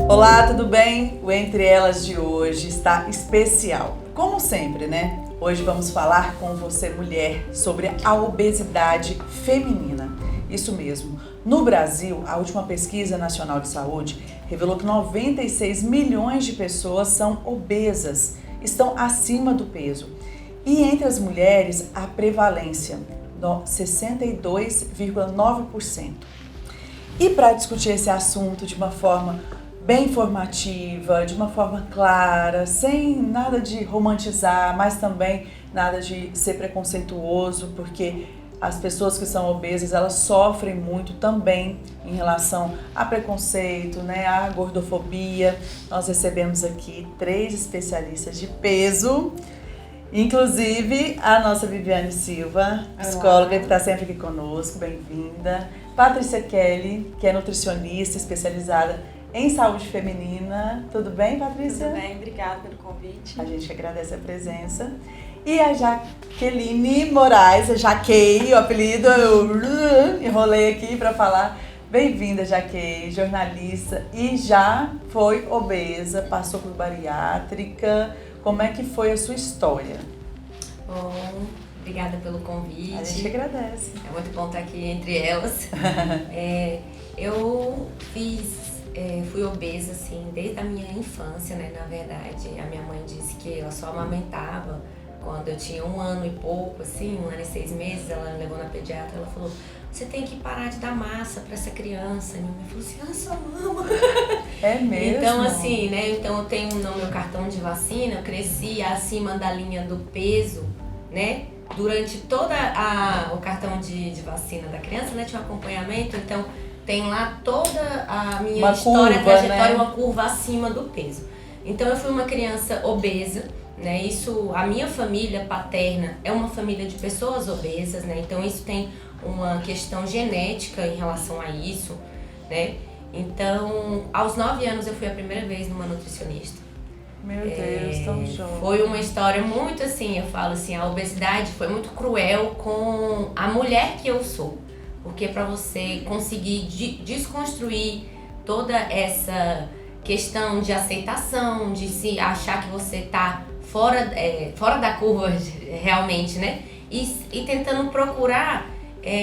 Olá, tudo bem? O Entre Elas de hoje está especial. Como sempre, né? Hoje vamos falar com você, mulher, sobre a obesidade feminina. Isso mesmo. No Brasil, a última pesquisa nacional de saúde revelou que 96 milhões de pessoas são obesas, estão acima do peso. E entre as mulheres, a prevalência, 62,9%. E para discutir esse assunto de uma forma bem informativa, de uma forma clara, sem nada de romantizar, mas também nada de ser preconceituoso, porque as pessoas que são obesas, elas sofrem muito também em relação a preconceito, né, a gordofobia. Nós recebemos aqui 3 especialistas de peso, inclusive a nossa Viviane Silva, psicóloga, que está sempre aqui conosco, bem-vinda. Patrícia Kelly, que é nutricionista especializada em saúde feminina. Tudo bem, Patrícia? Tudo bem, obrigada pelo convite. A gente agradece a presença. E a Jaqueline Moraes, a Jaquei, o apelido, eu enrolei aqui para falar. Bem-vinda, Jaquei, jornalista e já foi obesa, passou por bariátrica. Como é que foi a sua história? Bom, obrigada pelo convite. A gente agradece. É muito bom estar aqui entre elas. Eu fui obesa, assim, desde a minha infância, né, na verdade. A minha mãe disse que ela só amamentava quando eu tinha 1 ano e pouco, assim, 1 ano e 6 meses. Ela me levou na pediatra, ela falou: você tem que parar de dar massa pra essa criança. E minha mãe falou assim: ah, sua mama. É mesmo? Então, assim, né, então eu tenho no meu cartão de vacina, eu cresci acima da linha do peso, né, durante todo o cartão de vacina da criança, né, tinha um acompanhamento, então tem lá toda a minha uma história, curva, trajetória, né? Uma curva acima do peso. Então eu fui uma criança obesa, né? Isso, a minha família paterna é uma família de pessoas obesas, né? Então isso tem uma questão genética em relação a isso, né? Então, aos 9 anos eu fui a primeira vez numa nutricionista. Meu Deus, tão jovem. Foi uma história muito assim, eu falo assim, a obesidade foi muito cruel com a mulher que eu sou. Porque para você conseguir desconstruir toda essa questão de aceitação, de se achar que você tá fora da curva realmente, né? E tentando procurar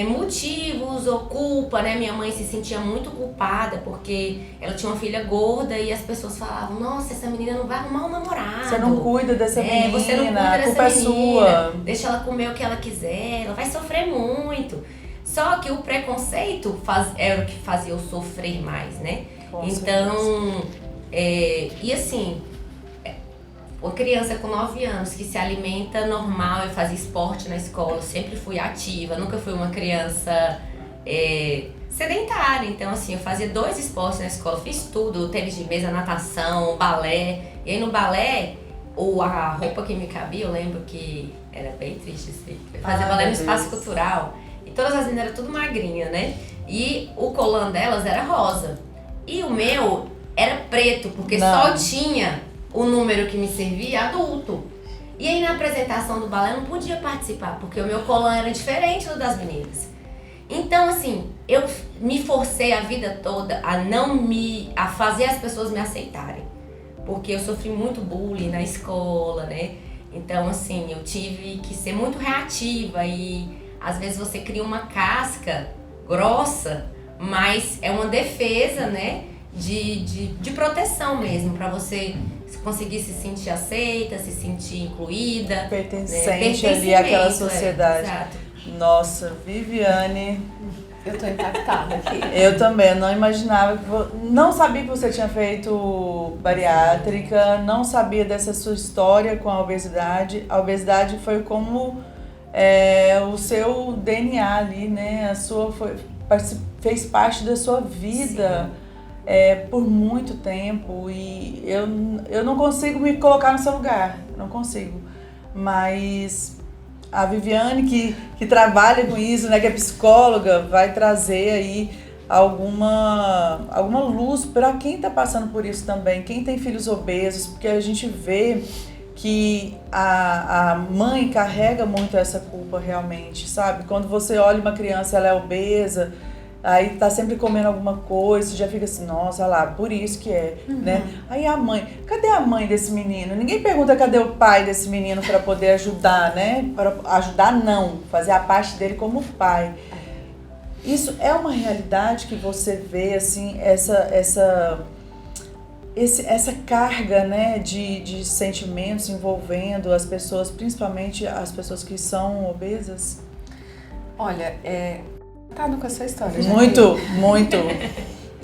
motivos ou culpa, né? Minha mãe se sentia muito culpada porque ela tinha uma filha gorda e as pessoas falavam: nossa, essa menina não vai arrumar um namorado. Você não cuida dessa menina, você não cuida a dessa culpa menina, é sua. Deixa ela comer o que ela quiser, ela vai sofrer muito. Só que o preconceito era o que fazia eu sofrer mais, né? Com então, e assim, uma criança com 9 anos que se alimenta normal e faz esporte na escola, eu sempre fui ativa, nunca fui uma criança sedentária. Então, assim, eu fazia 2 esportes na escola, fiz tudo, tênis de mesa, natação, balé. E aí no balé, a roupa que me cabia, eu lembro que era bem triste, assim. Eu fazia balé no espaço cultural. E todas as meninas eram tudo magrinha, né? E o colã delas era rosa. E o meu era preto, porque só tinha o número que me servia adulto. E aí na apresentação do balé eu não podia participar, porque o meu colã era diferente do das meninas. Então, assim, eu me forcei a vida toda a fazer as pessoas me aceitarem. Porque eu sofri muito bullying na escola, né? Então, assim, eu tive que ser muito reativa e às vezes você cria uma casca grossa, mas é uma defesa, né, de proteção mesmo, para você conseguir se sentir aceita, se sentir incluída. Pertencente ali àquela sociedade. Exato. Nossa, Viviane. Eu tô impactada aqui. Eu também, não imaginava não sabia que você tinha feito bariátrica, não sabia dessa sua história com a obesidade. A obesidade foi como o seu DNA ali, né? Fez parte da sua vida por muito tempo e eu não consigo me colocar no seu lugar, não consigo. Mas a Viviane, que trabalha com isso, né, que é psicóloga, vai trazer aí alguma luz para quem está passando por isso também, quem tem filhos obesos, porque a gente vê que a mãe carrega muito essa culpa realmente, sabe? Quando você olha uma criança, ela é obesa, aí tá sempre comendo alguma coisa, você já fica assim, nossa, olha lá, por isso que é, né? Aí a mãe, cadê a mãe desse menino? Ninguém pergunta cadê o pai desse menino para poder ajudar, né? Para ajudar não, fazer a parte dele como pai. Isso é uma realidade que você vê, assim, essa carga, né, de sentimentos envolvendo as pessoas, principalmente as pessoas que são obesas? Olha, tá com a sua história. Muito.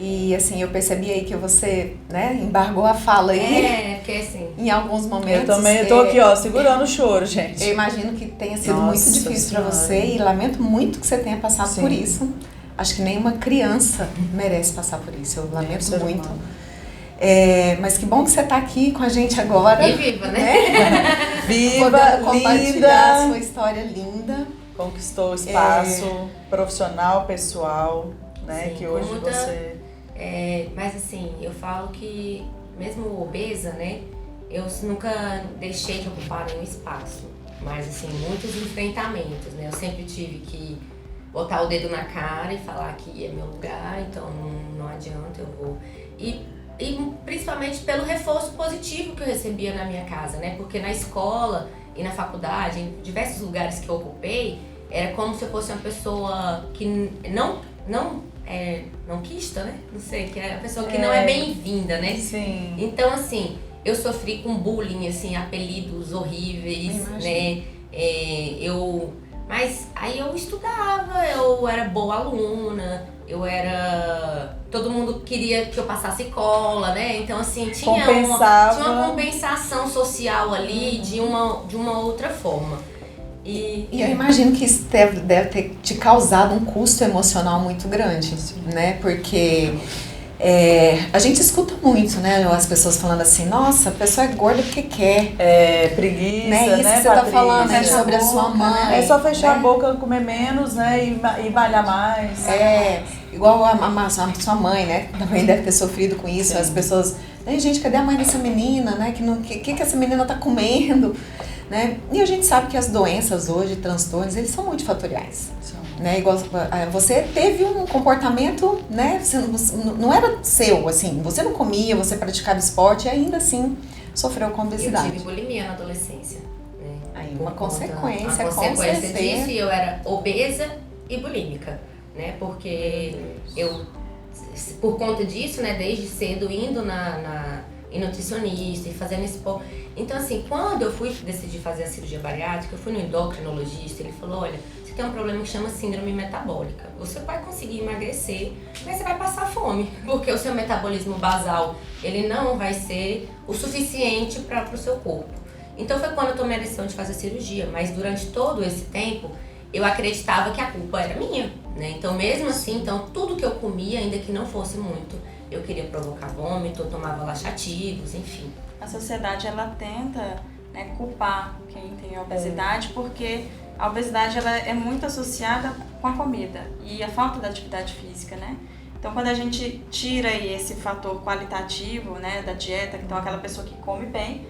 E assim, eu percebi aí que você, né, embargou a fala aí. Porque assim... Em alguns momentos. Eu também tô aqui, ó, segurando o choro, gente. Eu imagino que tenha sido Nossa muito difícil para Senhora. você e lamento muito que você tenha passado Sim. por isso. Acho que nenhuma criança merece passar por isso. Eu lamento Ser muito. humano. Mas que bom que você tá aqui com a gente agora. E viva, né? Viva, Podendo compartilhar a linda, sua história linda. conquistou espaço profissional, pessoal, né, Sim, que hoje com muita- você... Mas assim, eu falo que mesmo obesa, né? Eu nunca deixei de ocupar nenhum espaço. Mas assim, muitos enfrentamentos, né? Eu sempre tive que botar o dedo na cara e falar que é meu lugar, então não adianta, eu vou. E principalmente pelo reforço positivo que eu recebia na minha casa, né? Porque na escola e na faculdade, em diversos lugares que eu ocupei, era como se eu fosse uma pessoa que não quista, né? Não sei, que é a pessoa que não é bem-vinda, né? Sim. Então, assim, eu sofri com bullying, assim, apelidos horríveis, né? Mas aí eu estudava, eu era boa aluna, todo mundo queria que eu passasse cola, né? Então, assim, tinha uma compensação social ali de uma outra forma. E eu imagino que isso deve ter te causado um custo emocional muito grande, né? Porque a gente escuta muito, né? As pessoas falando assim, nossa, a pessoa é gorda porque quer. Preguiça, Né? Isso né, que você tá Patrícia? falando, né? Sobre a sua mãe. É só fechar né? a boca, comer menos, né, e malhar mais. Igual a sua mãe, né? Também deve ter sofrido com isso. Sim. As pessoas, gente, cadê a mãe dessa menina, né? Que essa menina tá comendo? Né? E a gente sabe que as doenças hoje, transtornos, eles são multifatoriais. Né? Igual, você teve um comportamento, né? Não era seu, assim, você não comia, você praticava esporte e ainda assim sofreu com obesidade. eu tive bulimia na adolescência. Né? Aí uma consequência, com consequência certeza. disso, e eu era obesa e bulímica, né? Porque eu, por conta disso, né, desde cedo indo em nutricionista e fazendo esporte. Então, assim, quando eu decidi fazer a cirurgia bariátrica, eu fui no endocrinologista, ele falou, olha, você tem um problema que chama síndrome metabólica. Você vai conseguir emagrecer, mas você vai passar fome, porque o seu metabolismo basal, ele não vai ser o suficiente para o seu corpo. Então foi quando eu tomei a decisão de fazer a cirurgia, mas durante todo esse tempo, eu acreditava que a culpa era minha, né? Então, mesmo assim, tudo que eu comia, ainda que não fosse muito, eu queria provocar vômito, eu tomava laxativos, enfim. A sociedade, ela tenta, né, culpar quem tem obesidade, porque a obesidade ela é muito associada com a comida e a falta da atividade física, né? Então, quando a gente tira aí esse fator qualitativo, né, da dieta, então aquela pessoa que come bem,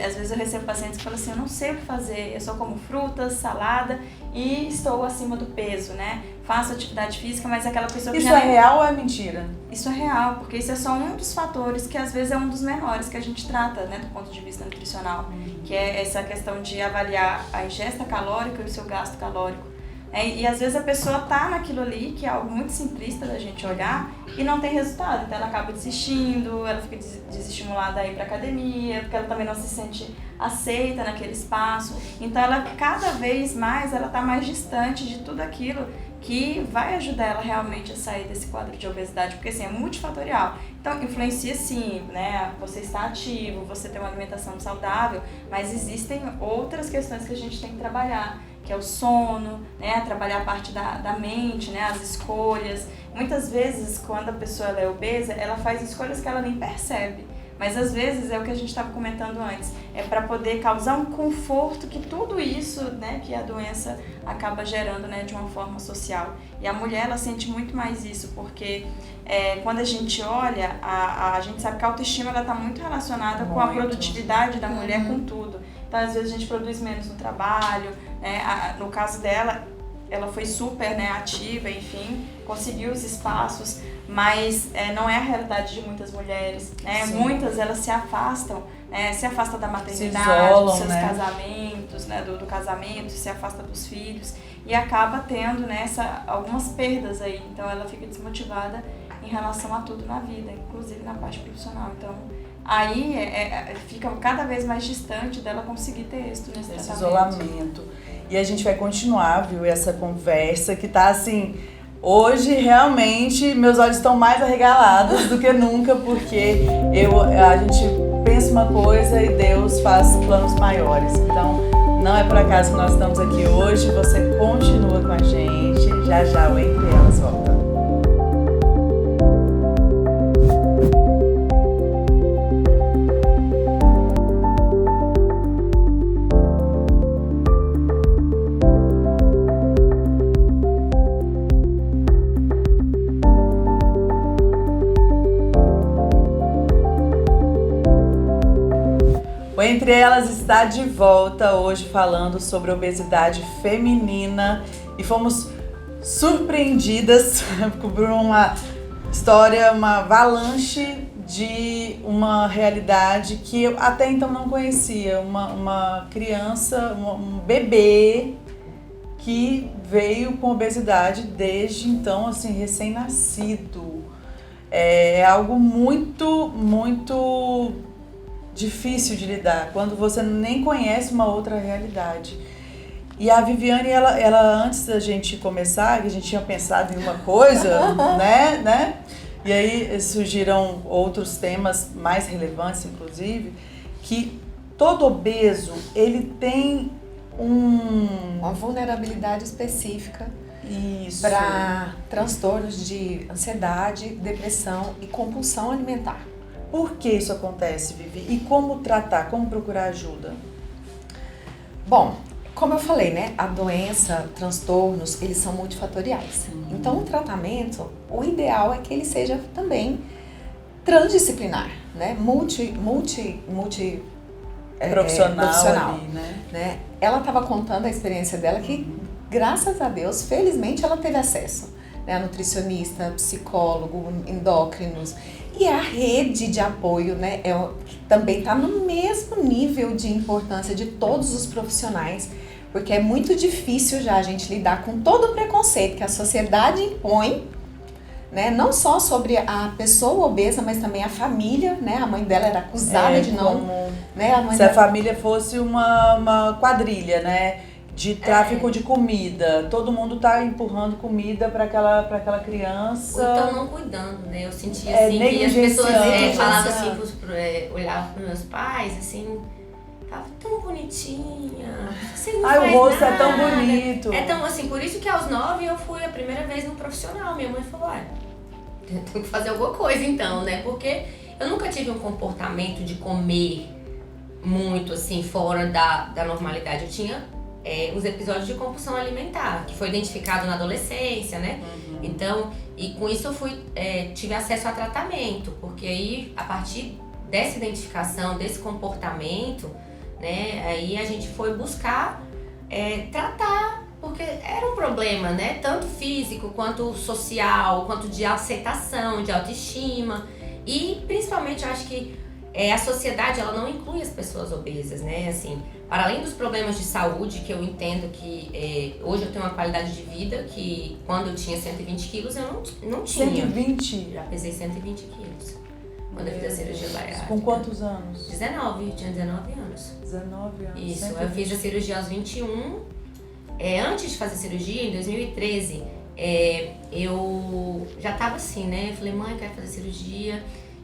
às vezes eu recebo pacientes que falam assim, eu não sei o que fazer, eu só como frutas, salada e estou acima do peso, né? Faço atividade física, mas aquela pessoa que Isso já é real ou é mentira? Isso é real, porque isso é só um dos fatores que às vezes é um dos menores que a gente trata, né, do ponto de vista nutricional, que é essa questão de avaliar a ingesta calórica e o seu gasto calórico. E às vezes a pessoa tá naquilo ali, que é algo muito simplista da gente olhar, e não tem resultado. Então ela acaba desistindo, ela fica desestimulada a ir pra academia, porque ela também não se sente aceita naquele espaço. Então ela, cada vez mais, ela tá mais distante de tudo aquilo que vai ajudar ela realmente a sair desse quadro de obesidade, porque assim, é multifatorial. Então influencia sim, né? Você está ativo, você tem uma alimentação saudável, mas existem outras questões que a gente tem que trabalhar, que é o sono, né? Trabalhar a parte da mente, né? As escolhas. Muitas vezes, quando a pessoa ela é obesa, ela faz escolhas que ela nem percebe. Mas às vezes é o que a gente estava comentando antes, é para poder causar um conforto que tudo isso, né, que a doença acaba gerando, né, de uma forma social. E a mulher, ela sente muito mais isso, porque quando a gente olha, a gente sabe que a autoestima está muito relacionada com a produtividade da mulher com tudo. Então às vezes a gente produz menos no trabalho, né, no caso dela, ela foi super, né, ativa, enfim, conseguiu os espaços, mas não é a realidade de muitas mulheres, né? Sim. Muitas, elas se afastam da maternidade, isolam, dos seus né? casamentos, né, do casamento, se afasta dos filhos e acaba tendo, né, algumas perdas aí. Então ela fica desmotivada em relação a tudo na vida, inclusive na parte profissional. Então aí fica cada vez mais distante dela conseguir ter êxito nesse Esse tratamento. isolamento. E a gente vai continuar, viu, essa conversa que tá assim... Hoje, realmente, meus olhos estão mais arregalados do que nunca, porque a gente pensa uma coisa e Deus faz planos maiores. Então, não é por acaso que nós estamos aqui hoje. Você continua com a gente. Já já o Entre Elas volta. O Entre Elas está de volta hoje falando sobre obesidade feminina e fomos surpreendidas por uma história, uma avalanche de uma realidade que eu até então não conhecia. Uma criança, um bebê que veio com obesidade desde então, assim, recém-nascido. É algo muito, muito difícil de lidar, quando você nem conhece uma outra realidade. E a Viviane, ela antes da gente começar, que a gente tinha pensado em uma coisa, né? E aí surgiram outros temas mais relevantes, inclusive, que todo obeso, ele tem uma vulnerabilidade específica para transtornos de ansiedade, depressão e compulsão alimentar. Por que isso acontece, Vivi? E como tratar, como procurar ajuda? Bom, como eu falei, né? A doença, transtornos, eles são multifatoriais. Então, o tratamento, o ideal é que ele seja também transdisciplinar, né? Profissional. Ali, né? Ela estava contando a experiência dela que, graças a Deus, felizmente ela teve acesso, né? A nutricionista, psicólogo, endócrinos. E a rede de apoio, né, também está no mesmo nível de importância de todos os profissionais, porque é muito difícil já a gente lidar com todo o preconceito que a sociedade impõe, né, não só sobre a pessoa obesa, mas também a família, né, a mãe dela era acusada de não... Né, a família fosse uma quadrilha, né? De tráfico de comida, todo mundo tá empurrando comida para aquela criança. Ou então não cuidando, né? Eu sentia assim que as pessoas falavam assim, olhavam para meus pais, assim, tava tão bonitinha, você não faz o rosto nada. é tão bonito. É tão assim, por isso que aos 9 eu fui a primeira vez no profissional. Minha mãe falou, tem que fazer alguma coisa então, né? Porque eu nunca tive um comportamento de comer muito assim, fora da normalidade. Eu tinha os episódios de compulsão alimentar, que foi identificado na adolescência, né? Então, e com isso eu tive acesso a tratamento, porque aí, a partir dessa identificação, desse comportamento, né, aí a gente foi buscar tratar, porque era um problema, né? Tanto físico, quanto social, quanto de aceitação, de autoestima, e principalmente eu acho que a sociedade, ela não inclui as pessoas obesas, né? Assim, para além dos problemas de saúde, que eu entendo que hoje eu tenho uma qualidade de vida que quando eu tinha 120 quilos eu não tinha. 120? Já pesei 120 quilos quando eu fiz a cirurgia bariátrica. Com quantos anos? 19, eu tinha 19 anos. 19 anos. Isso, 120. eu fiz a cirurgia aos 21. Antes de fazer a cirurgia, em 2013, eu já tava assim, né? Eu falei, mãe, quero fazer cirurgia.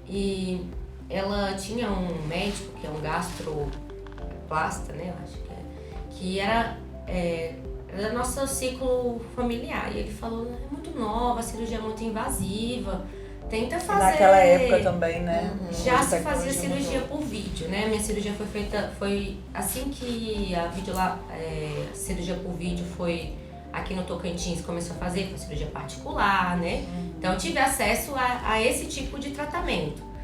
E ela tinha um médico, que é um gastroplasta, né, eu acho que era nosso ciclo familiar. E ele falou, é muito nova, a cirurgia é muito invasiva, tenta fazer... Naquela época também, né? Já se fazia cirurgia por vídeo, né? Minha cirurgia foi assim que a cirurgia por vídeo foi aqui no Tocantins, começou a fazer, foi cirurgia particular, né? Então eu tive acesso a esse tipo de tratamento.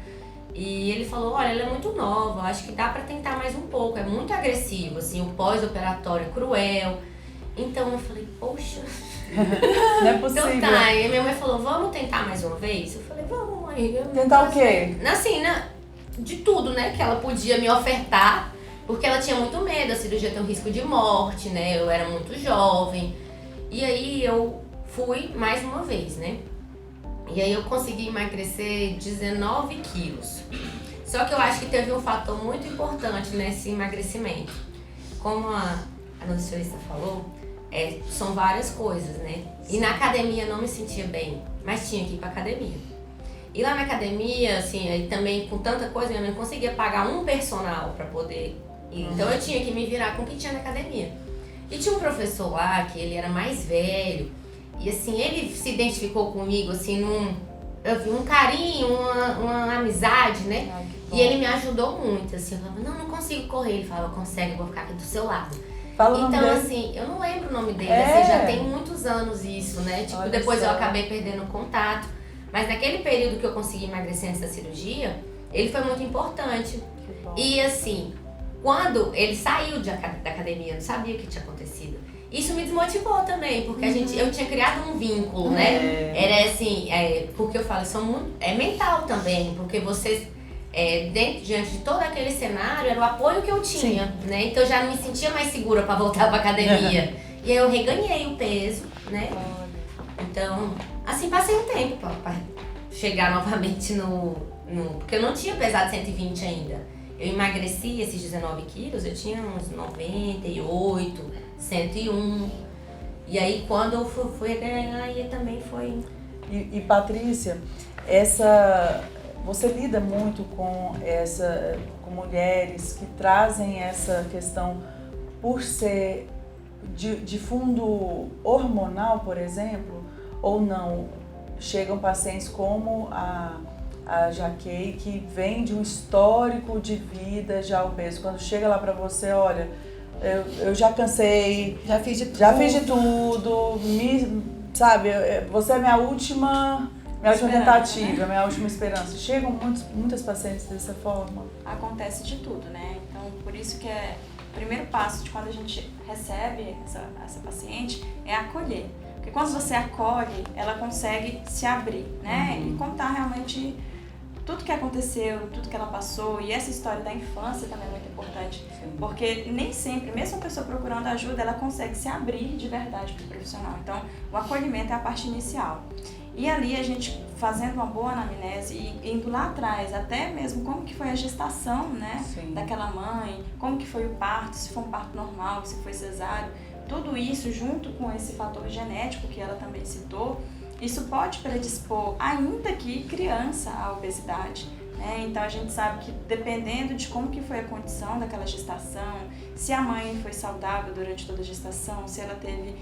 E ele falou, olha, ela é muito nova, acho que dá pra tentar mais um pouco, é muito agressivo, assim, o pós-operatório é cruel. Então eu falei, poxa. Não é possível. Então tá, e minha mãe falou, vamos tentar mais uma vez? Eu falei, vamos, mãe. Tentar o quê? Assim, de tudo, né, que ela podia me ofertar, porque ela tinha muito medo, a cirurgia tem um risco de morte, né, eu era muito jovem. E aí eu fui mais uma vez, né. E aí eu consegui emagrecer 19 quilos. Só que eu acho que teve um fator muito importante nesse emagrecimento. Como a nutricionista falou, são várias coisas, né? E na academia eu não me sentia bem, mas tinha que ir pra academia. E lá na academia, assim, aí também com tanta coisa, minha mãe não conseguia pagar um personal pra poder ir. Então eu tinha que me virar com o que tinha na academia. E tinha um professor lá, que ele era mais velho, e assim, ele se identificou comigo, assim, eu vi um carinho, uma amizade, né? E ele me ajudou muito, assim, eu falava, não consigo correr. Ele falava, consegue, eu vou ficar aqui do seu lado. Fala o nome Então, dele. assim, eu não lembro o nome dele, assim, já tem muitos anos isso, né? Tipo, Olha depois só. eu acabei perdendo o contato. Mas naquele período que eu consegui emagrecer antes da cirurgia, ele foi muito importante. Que bom. E assim, quando ele saiu da academia, eu não sabia o que tinha acontecido. Isso me desmotivou também, porque eu tinha criado um vínculo, né? Era assim, porque eu falo, é mental também, porque vocês, diante de todo aquele cenário, era o apoio que eu tinha, né? Então eu já me sentia mais segura para voltar para academia. E aí eu reganhei o peso, né? Então, assim, passei um tempo para chegar novamente porque eu não tinha pesado 120 ainda. Eu emagreci esses 19 quilos, eu tinha uns 98, 101. E aí quando eu fui ganhar, aí também foi... E Patrícia, você lida muito com mulheres que trazem essa questão por ser de fundo hormonal, por exemplo, ou não? Chegam pacientes como a Jaquei, que vem de um histórico de vida já obeso. Quando chega lá pra você, olha, eu já cansei, Já fiz de tudo. Sabe, você é minha última tentativa, né? minha última esperança. Chegam muitas pacientes dessa forma? Acontece de tudo, né? Então, por isso que o primeiro passo de quando a gente recebe essa paciente é acolher. Porque quando você acolhe, ela consegue se abrir, né? E contar realmente tudo que aconteceu, tudo que ela passou. E essa história da infância também é muito importante. Sim. Porque nem sempre, mesmo a pessoa procurando ajuda, ela consegue se abrir de verdade para o profissional. Então, o acolhimento é a parte inicial. E ali a gente fazendo uma boa anamnese e indo lá atrás, até mesmo como que foi a gestação, né? Sim. Daquela mãe, como que foi o parto, se foi um parto normal, se foi cesáreo. Tudo isso, junto com esse fator genético que ela também citou, isso pode predispor, ainda que criança, à obesidade, né? Então a gente sabe que dependendo de como que foi a condição daquela gestação, se a mãe foi saudável durante toda a gestação, se ela teve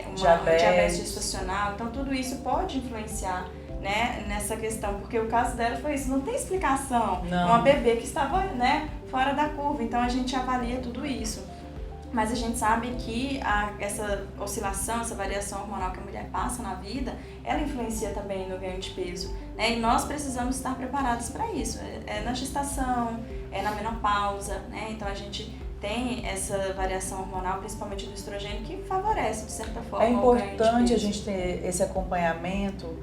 uma diabetes gestacional, então tudo isso pode influenciar, né, nessa questão, porque o caso dela foi isso, não tem explicação. Não. Uma bebê que estava, né, fora da curva, então a gente avalia tudo isso. Mas a gente sabe que essa oscilação, essa variação hormonal que a mulher passa na vida, ela influencia também no ganho de peso, né? E nós precisamos estar preparados para isso. É na gestação, é na menopausa, né? Então a gente tem essa variação hormonal, principalmente do estrogênio, que favorece, de certa forma, É o ganho de importante a peso. gente ter esse acompanhamento,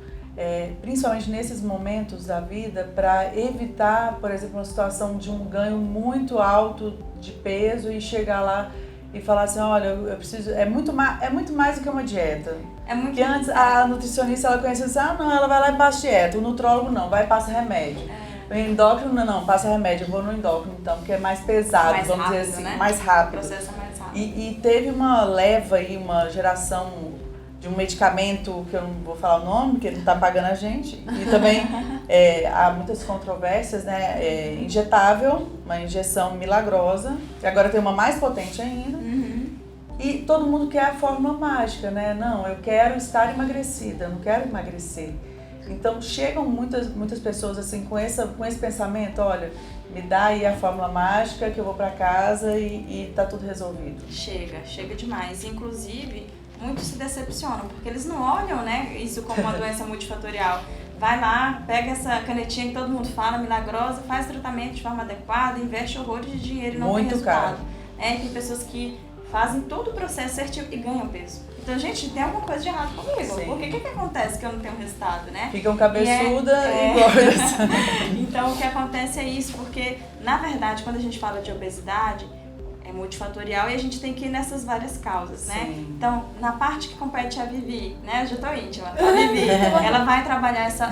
principalmente nesses momentos da vida, para evitar, por exemplo, uma situação de um ganho muito alto de peso e chegar lá e falar assim, olha, eu preciso... É muito mais do que uma dieta. É muito Porque antes a nutricionista, ela conhecia assim, não, ela vai lá e passa dieta. O nutrólogo não, vai e passa remédio. O endócrino não, passa remédio. Eu vou no endócrino então, porque é mais pesado, Mais vamos rápido, dizer assim, né? mais O rápido. processo é mais rápido. E teve uma leva aí, uma geração de um medicamento que eu não vou falar o nome, porque ele não está pagando a gente. E também há muitas controvérsias, né? Injetável, uma injeção milagrosa. E agora tem uma mais potente ainda. E todo mundo quer a fórmula mágica, né? Não, eu quero estar emagrecida, eu não quero emagrecer. Então chegam muitas pessoas assim com esse pensamento, olha, me dá aí a fórmula mágica que eu vou para casa e tá tudo resolvido. Chega demais. Inclusive, muitos se decepcionam, porque eles não olham, né, isso como uma doença multifatorial. Vai lá, pega essa canetinha que todo mundo fala, milagrosa, faz o tratamento de forma adequada, investe horrores de dinheiro e não Muito tem resultado. caro. Tem pessoas que fazem todo o processo certinho e ganham peso. Então, gente, tem alguma coisa de errado comigo. Sim. Porque o que acontece que eu não tenho resultado, né? Ficam cabeçuda e gordas. Então, o que acontece é isso, porque, na verdade, quando a gente fala de obesidade, é multifatorial e a gente tem que ir nessas várias causas, né? Sim. Então, na parte que compete a Vivi, né? Eu já tô íntima. A Vivi, ela vai trabalhar essa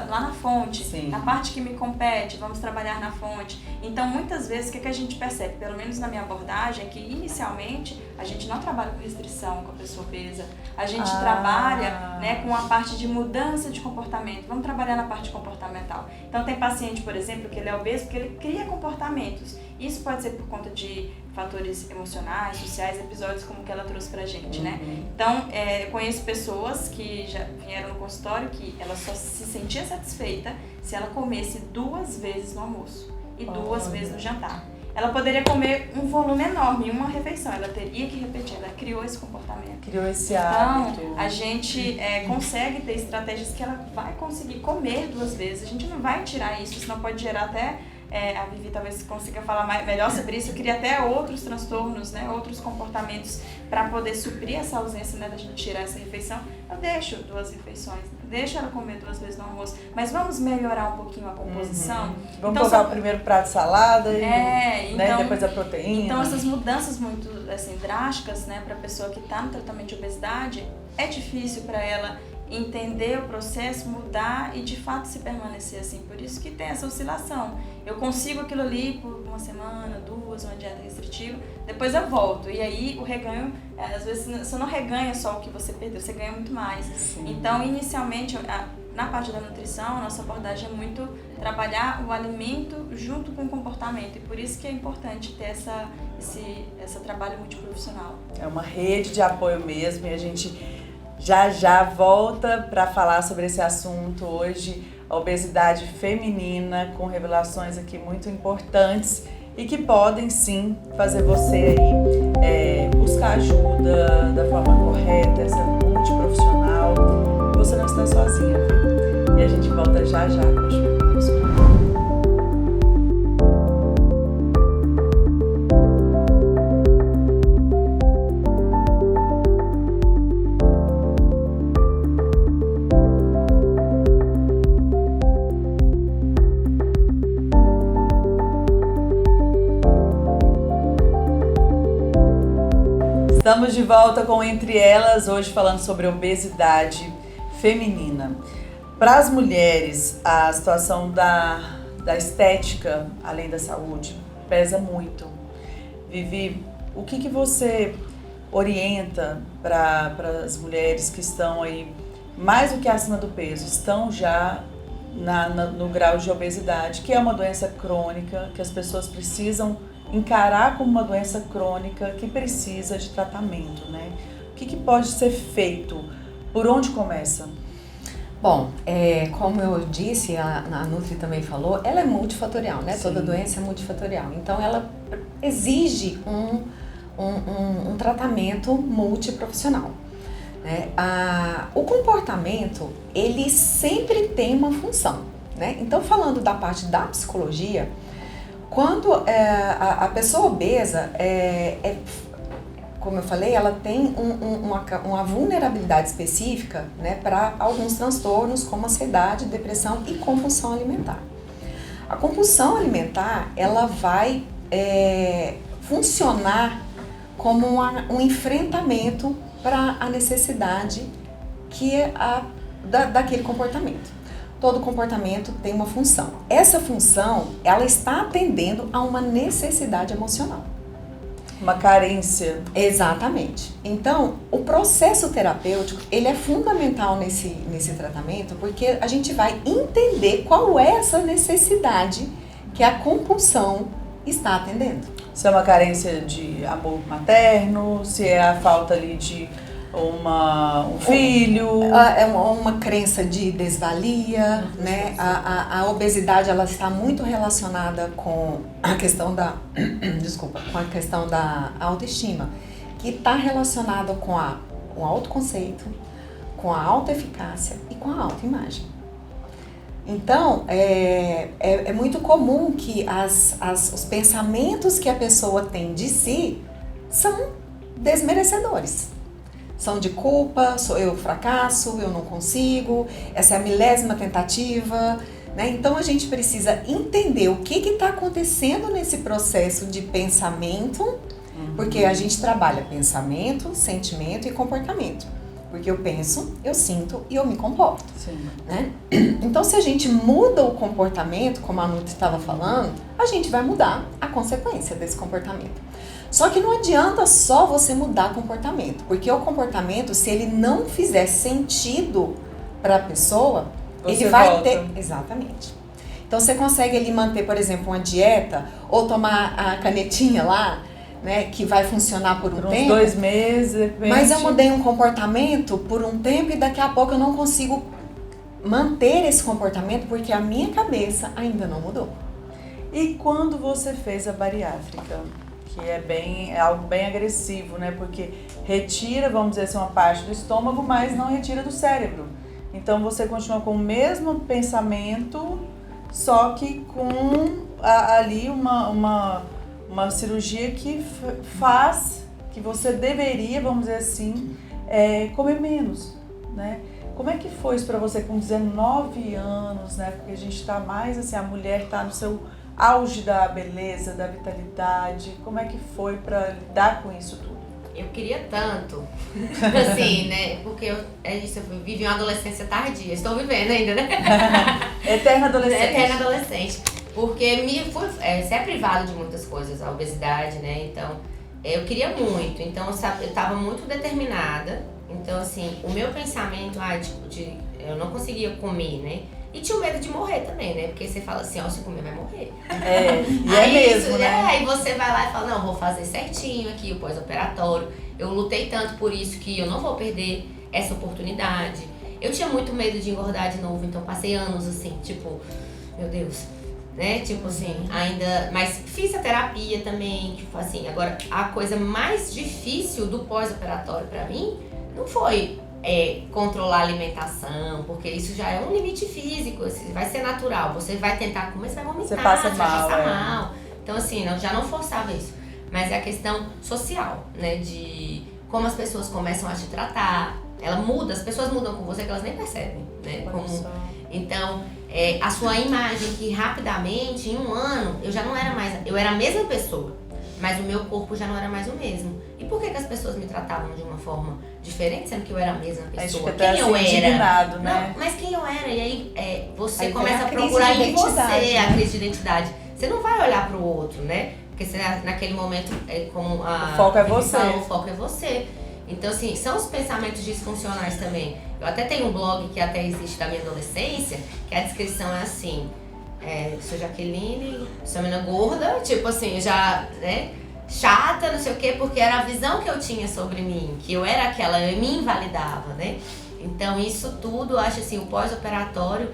lá na fonte. Sim. Na parte que me compete, vamos trabalhar na fonte. Então, muitas vezes, o que a gente percebe, pelo menos na minha abordagem, é que, inicialmente, a gente não trabalha com restrição com a pessoa obesa. A gente trabalha, né, com a parte de mudança de comportamento. Vamos trabalhar na parte comportamental. Então, tem paciente, por exemplo, que ele é obeso porque ele cria comportamentos. Isso pode ser por conta de fatores emocionais, sociais, episódios como que ela trouxe pra gente, né? Então, eu conheço pessoas que já vieram no consultório que ela só se sentia satisfeita se ela comesse 2 vezes no almoço e 2 vezes no jantar. Ela poderia comer um volume enorme em uma refeição, ela teria que repetir, ela criou esse comportamento. Criou esse hábito. Então, a gente consegue ter estratégias que ela vai conseguir comer 2 vezes. A gente não vai tirar isso, senão pode gerar até... a Vivi talvez consiga falar melhor sobre isso. Eu queria até outros transtornos, né, outros comportamentos para poder suprir essa ausência, né, da gente tirar essa refeição. Eu deixo 2 refeições, deixo ela comer 2 vezes no almoço, mas vamos melhorar um pouquinho a composição. Vamos então, colocar o primeiro prato de salada e então, depois a proteína. Então essas mudanças muito assim, drásticas, né, para a pessoa que está no tratamento de obesidade, é difícil para ela entender o processo, mudar e de fato se permanecer assim. Por isso que tem essa oscilação. Eu consigo aquilo ali por 1 semana, 2, uma dieta restritiva, depois eu volto. E aí o reganho, às vezes você não reganha só o que você perdeu, você ganha muito mais. Sim. Então, inicialmente, na parte da nutrição, a nossa abordagem é muito trabalhar o alimento junto com o comportamento. E por isso que é importante ter esse trabalho multiprofissional. É uma rede de apoio mesmo e a gente já volta para falar sobre esse assunto hoje, a obesidade feminina, com revelações aqui muito importantes e que podem sim fazer você aí buscar ajuda da forma correta, essa multiprofissional. Você não está sozinha, viu? E a gente volta já com o Ju. Estamos de volta com Entre Elas, hoje falando sobre obesidade feminina. Para as mulheres, a situação da estética, além da saúde, pesa muito. Vivi, o que você orienta para as mulheres que estão aí mais do que acima do peso, estão já no grau de obesidade, que é uma doença crônica, que as pessoas precisam encarar como uma doença crônica que precisa de tratamento, né? O que pode ser feito? Por onde começa? Bom, como eu disse, a Nutri também falou, ela é multifatorial, né? Sim. Toda doença é multifatorial. Então, ela exige um tratamento multiprofissional. Né? O comportamento, ele sempre tem uma função, né? Então, falando da parte da psicologia, quando a pessoa obesa, como eu falei, ela tem uma vulnerabilidade específica, né, para alguns transtornos como ansiedade, depressão e compulsão alimentar. A compulsão alimentar, ela vai funcionar como um enfrentamento para a necessidade que é daquele comportamento. Todo comportamento tem uma função. Essa função, ela está atendendo a uma necessidade emocional. Uma carência. Exatamente. Então, o processo terapêutico, ele é fundamental nesse tratamento, porque a gente vai entender qual é essa necessidade que a compulsão está atendendo. Se é uma carência de amor materno, se é a falta ali de um filho. É uma crença de desvalia, né? A obesidade, ela está muito relacionada com a questão com a questão da autoestima, que está relacionada com o autoconceito, com a autoeficácia e com a autoimagem. Então, é muito comum que os pensamentos que a pessoa tem de si são desmerecedores. São de culpa, eu fracasso, eu não consigo, essa é a milésima tentativa, né? Então a gente precisa entender o que está acontecendo nesse processo de pensamento, porque a gente trabalha pensamento, sentimento e comportamento. Porque eu penso, eu sinto e eu me comporto. Sim. Né? Então, se a gente muda o comportamento, como a Nutri estava falando, a gente vai mudar a consequência desse comportamento. Só que não adianta só você mudar comportamento, porque o comportamento, se ele não fizer sentido para a pessoa, Você ele vai volta. ter... Exatamente. Então, você consegue ali manter, por exemplo, uma dieta ou tomar a canetinha lá, né, que vai funcionar por um Por uns tempo. 2 meses, de repente. Mas eu mudei um comportamento por um tempo e daqui a pouco eu não consigo manter esse comportamento porque a minha cabeça ainda não mudou. E quando você fez a bariátrica, que é algo bem agressivo, né? Porque retira, vamos dizer assim, uma parte do estômago, mas não retira do cérebro. Então você continua com o mesmo pensamento, só que com ali uma cirurgia que faz que você deveria, vamos dizer assim, comer menos, né? Como é que foi isso pra você com 19 anos, né? Porque a gente tá mais assim, a mulher tá no seu auge da beleza, da vitalidade. Como é que foi pra lidar com isso tudo? Eu queria tanto, assim, né? Porque eu vivi uma adolescência tardia, estou vivendo ainda, né? Eterna adolescente. Eterna adolescente. Porque você é privado de muitas coisas, a obesidade, né? Então, eu queria muito. Então, eu estava muito determinada. Então, assim, o meu pensamento, eu não conseguia comer, né? E tinha medo de morrer também, né? Porque você fala assim, se comer vai morrer. E aí, mesmo, né? Aí você vai lá e fala, não, vou fazer certinho aqui o pós-operatório. Eu lutei tanto por isso que eu não vou perder essa oportunidade. Eu tinha muito medo de engordar de novo, então passei anos assim, tipo, meu Deus, né? Tipo assim, ainda... Mas fiz a terapia também, tipo assim, agora a coisa mais difícil do pós-operatório pra mim não foi controlar a alimentação, porque isso já é um limite físico, vai ser natural, você vai tentar comer, você vai vomitar, Você passa vai mal, passar mal. Então assim, já não forçava isso, mas é a questão social, né, de como as pessoas começam a te tratar, as pessoas mudam com você que elas nem percebem, né, então a sua imagem que rapidamente, em um ano, eu já não era mais, eu era a mesma pessoa, mas o meu corpo já não era mais o mesmo. E por que as pessoas me tratavam de uma forma diferente, sendo que eu era a mesma pessoa? Quem eu era? Indignado, né? Não, mas quem eu era? E aí você aí começa a crise procurar de em você, identidade, a né? crise de identidade. Você não vai olhar pro outro, né? Porque você, naquele momento, como o foco é você. O foco é você. Então, assim, são os pensamentos disfuncionais também. Eu até tenho um blog que até existe da minha adolescência, que a descrição é assim, sou Jaqueline, sou menina gorda, tipo assim, já, né? Chata, não sei o quê, porque era a visão que eu tinha sobre mim, que eu era aquela, eu me invalidava, né? Então isso tudo, eu acho assim, o pós-operatório,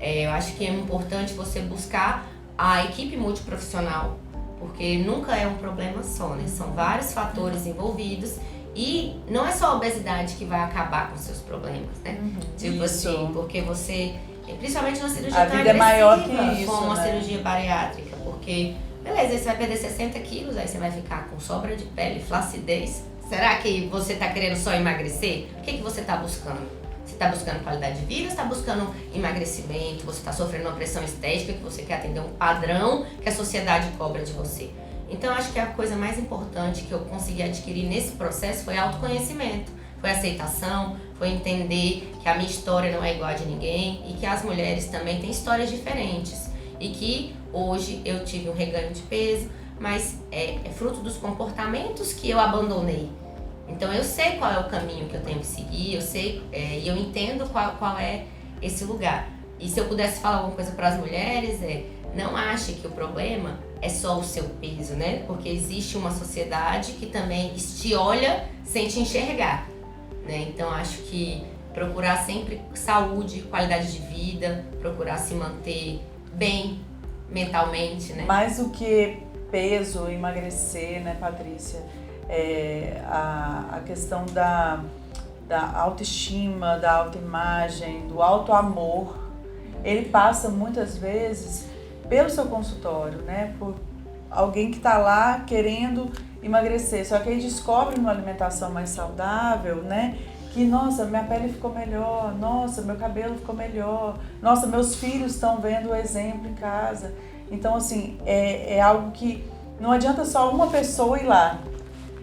eu acho que é importante você buscar a equipe multiprofissional, porque nunca é um problema só, né? São vários fatores envolvidos e não é só a obesidade que vai acabar com seus problemas, né? Tipo Isso. assim, porque você, principalmente numa cirurgia A tão vida é maior que agressiva, isso, como uma né? cirurgia bariátrica, porque beleza, aí você vai perder 60 quilos, aí você vai ficar com sobra de pele, flacidez. Será que você tá querendo só emagrecer? O que você tá buscando? Você tá buscando qualidade de vida, você tá buscando emagrecimento, você tá sofrendo uma pressão estética, que você quer atender um padrão que a sociedade cobra de você. Então, acho que a coisa mais importante que eu consegui adquirir nesse processo foi autoconhecimento, foi aceitação, foi entender que a minha história não é igual a de ninguém e que as mulheres também têm histórias diferentes. E que hoje eu tive um reganho de peso, mas é fruto dos comportamentos que eu abandonei. Então eu sei qual é o caminho que eu tenho que seguir, eu sei e eu entendo qual é esse lugar. E se eu pudesse falar alguma coisa para as mulheres não ache que o problema é só o seu peso, né? Porque existe uma sociedade que também te olha sem te enxergar, né? Então acho que procurar sempre saúde, qualidade de vida, procurar se manter bem mentalmente, né? Mais do que peso, emagrecer, né, Patrícia? A questão da autoestima, da autoimagem, do autoamor, ele passa muitas vezes pelo seu consultório, né? alguém que está lá querendo emagrecer, só que aí descobre uma alimentação mais saudável, né? Que, nossa, minha pele ficou melhor, nossa, meu cabelo ficou melhor, nossa, meus filhos estão vendo o exemplo em casa. Então, assim, é algo que não adianta só uma pessoa ir lá,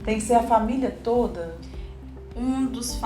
tem que ser a família toda. Um dos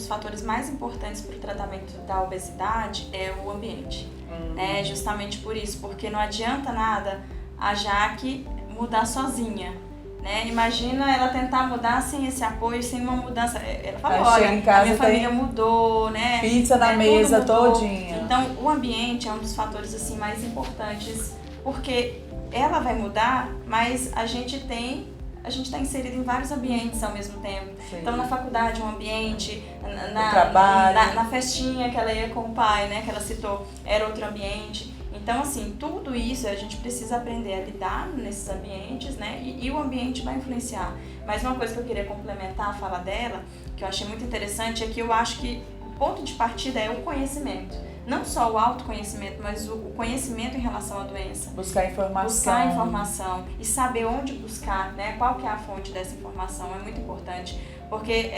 fatores mais importantes para o tratamento da obesidade é o ambiente. Né? Justamente por isso, porque não adianta nada a Jaque mudar sozinha. Né? Imagina ela tentar mudar sem esse apoio, sem uma mudança. Ela falou, olha, em casa, a minha família mudou, né? Pizza na mesa todinha. Então, o ambiente é um dos fatores assim, mais importantes, porque ela vai mudar, mas a gente está inserido em vários ambientes ao mesmo tempo. Sim. Então, na faculdade, um ambiente, no trabalho. na festinha que ela ia com o pai, né, que ela citou, era outro ambiente. Então, assim, tudo isso a gente precisa aprender a lidar nesses ambientes, né, e o ambiente vai influenciar. Mas uma coisa que eu queria complementar a fala dela, que eu achei muito interessante, é que eu acho que o ponto de partida é o conhecimento. Não só o autoconhecimento, mas o conhecimento em relação à doença. Buscar informação e saber onde buscar, né? Qual que é a fonte dessa informação, é muito importante. Porque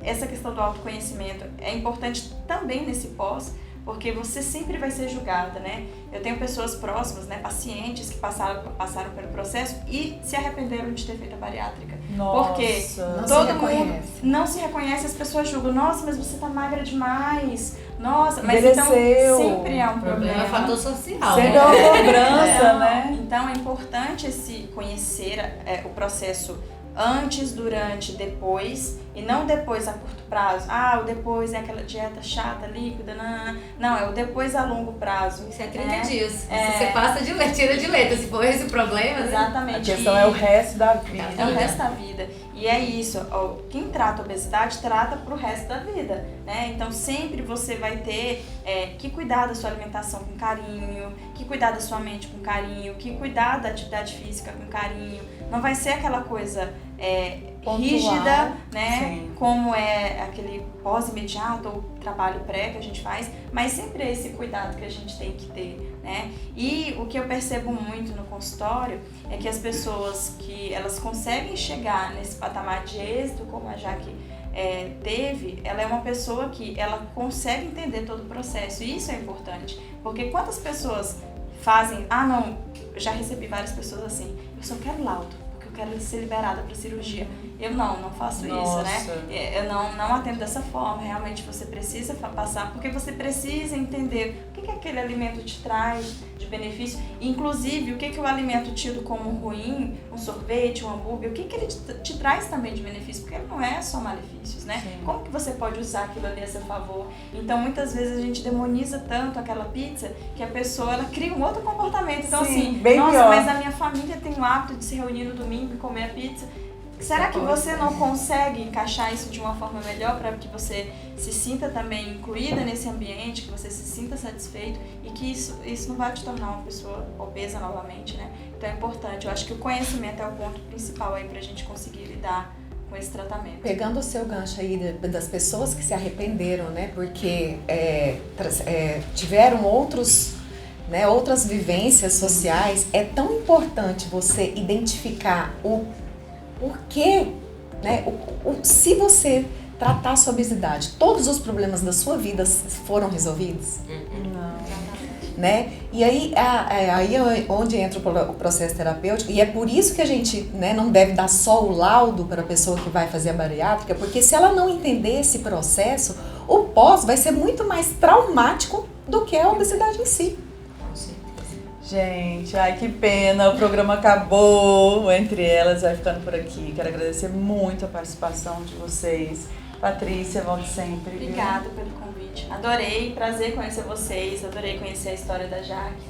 essa questão do autoconhecimento é importante também nesse pós, porque você sempre vai ser julgada, né? Eu tenho pessoas próximas, né, pacientes que passaram pelo processo e se arrependeram de ter feito a bariátrica. Nossa, porque todo mundo não se reconhece, as pessoas julgam, nossa, mas você tá magra demais, nossa, mas então sempre é um problema. É um fator social. Sempre é uma cobrança, né? Então é importante conhecer o processo antes, durante, depois, e não depois a curto prazo. Ah, o depois é aquela dieta chata, líquida, não, é o depois a longo prazo. Isso é 30 dias. Se você passa de leite, tira de leite, se for esse o problema, né? Exatamente. A questão é o resto da vida. É o resto da vida. E é isso, quem trata a obesidade, trata pro resto da vida, né? Então sempre você vai ter que cuidar da sua alimentação com carinho, que cuidar da sua mente com carinho, que cuidar da atividade física com carinho. Não vai ser aquela coisa rígida, né? Sim. Como é aquele pós-imediato ou trabalho pré que a gente faz, mas sempre é esse cuidado que a gente tem que ter, né? E o que eu percebo muito no consultório é que as pessoas que elas conseguem chegar nesse patamar de êxito, como a Jaque teve, ela é uma pessoa que ela consegue entender todo o processo, e isso é importante, porque quantas pessoas fazem, não, eu já recebi várias pessoas assim, eu só quero laudo, porque eu quero ser liberada para cirurgia. Eu não faço isso, né? Eu não atendo dessa forma. Realmente você precisa passar, porque você precisa entender o que aquele alimento te traz de benefício, inclusive o que o alimento tido como ruim, um sorvete, um hambúrguer, o que ele te traz também de benefício, porque ele não é só malefícios, né? Sim. Como que você pode usar aquilo ali a seu favor? Então muitas vezes a gente demoniza tanto aquela pizza que a pessoa ela cria um outro comportamento. Então Sim, assim, bem nossa, pior. mas a minha família tem o hábito de se reunir no domingo e comer a pizza. Será que você não consegue encaixar isso de uma forma melhor para que você se sinta também incluída nesse ambiente, que você se sinta satisfeito e que isso não vai te tornar uma pessoa obesa novamente, né? Então é importante. Eu acho que o conhecimento é o ponto principal aí para a gente conseguir lidar com esse tratamento. Pegando o seu gancho aí das pessoas que se arrependeram, né? Porque tiveram outras vivências sociais, é tão importante você identificar o porquê, né? Se você tratar a sua obesidade, todos os problemas da sua vida foram resolvidos? Não. Né? E aí é onde entra o processo terapêutico, e é por isso que a gente, né, não deve dar só o laudo para a pessoa que vai fazer a bariátrica, porque se ela não entender esse processo, o pós vai ser muito mais traumático do que a obesidade em si. Gente, ai que pena, o programa acabou. Entre Elas vai ficando por aqui. Quero agradecer muito a participação de vocês. Patrícia, volte sempre. Obrigada pelo convite. Adorei, prazer conhecer vocês, adorei conhecer a história da Jaque,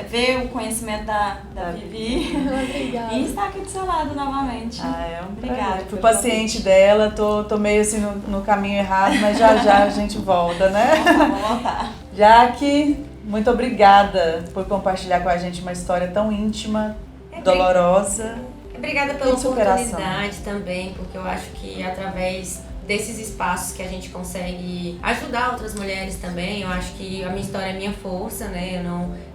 ver o conhecimento da Vivi. Obrigada. E estar aqui do seu lado novamente. É um Obrigada. Pro paciente dela, tô meio assim no caminho errado, mas já a gente volta, né? Vamos voltar. Jaque, muito obrigada por compartilhar com a gente uma história tão íntima, dolorosa. Obrigada pela E superação. oportunidade também, porque eu acho que através desses espaços que a gente consegue ajudar outras mulheres também. Eu acho que a minha história é minha força, né?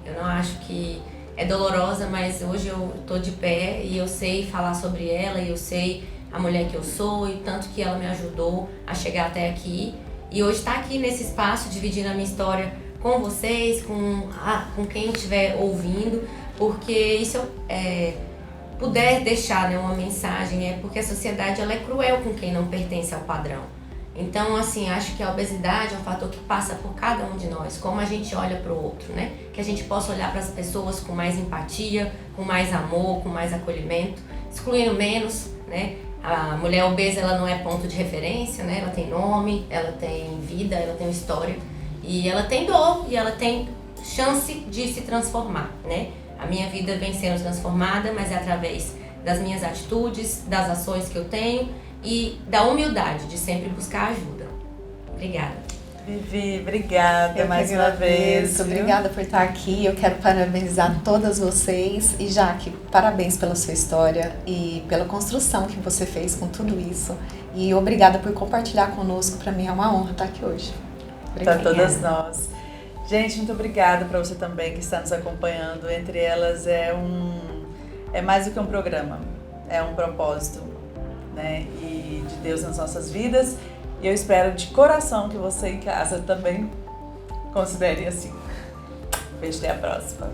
Eu não acho que é dolorosa, mas hoje eu tô de pé e eu sei falar sobre ela e eu sei a mulher que eu sou e tanto que ela me ajudou a chegar até aqui. E hoje estar aqui nesse espaço, dividindo a minha história com vocês, com quem estiver ouvindo, porque se eu puder deixar, né, uma mensagem, é porque a sociedade ela é cruel com quem não pertence ao padrão. Então, assim, acho que a obesidade é um fator que passa por cada um de nós, como a gente olha para o outro, né? Que a gente possa olhar para as pessoas com mais empatia, com mais amor, com mais acolhimento, excluindo menos, né? A mulher obesa, ela não é ponto de referência, né? Ela tem nome, ela tem vida, ela tem história e ela tem dor e ela tem chance de se transformar, né? A minha vida vem sendo transformada, mas é através das minhas atitudes, das ações que eu tenho e da humildade de sempre buscar ajuda. Obrigada. Vivi, obrigada Eu mais que uma agradeço. vez. Viu? Obrigada por estar aqui. Eu quero parabenizar todas vocês. E Jaque, parabéns pela sua história e pela construção que você fez com tudo isso. E obrigada por compartilhar conosco. Para mim é uma honra estar aqui hoje. Para todas nós. Gente, muito obrigada para você também que está nos acompanhando. Entre elas é mais do que um programa, é um propósito, né? E de Deus nas nossas vidas. E eu espero de coração que você em casa também considere assim. Beijo, até a próxima.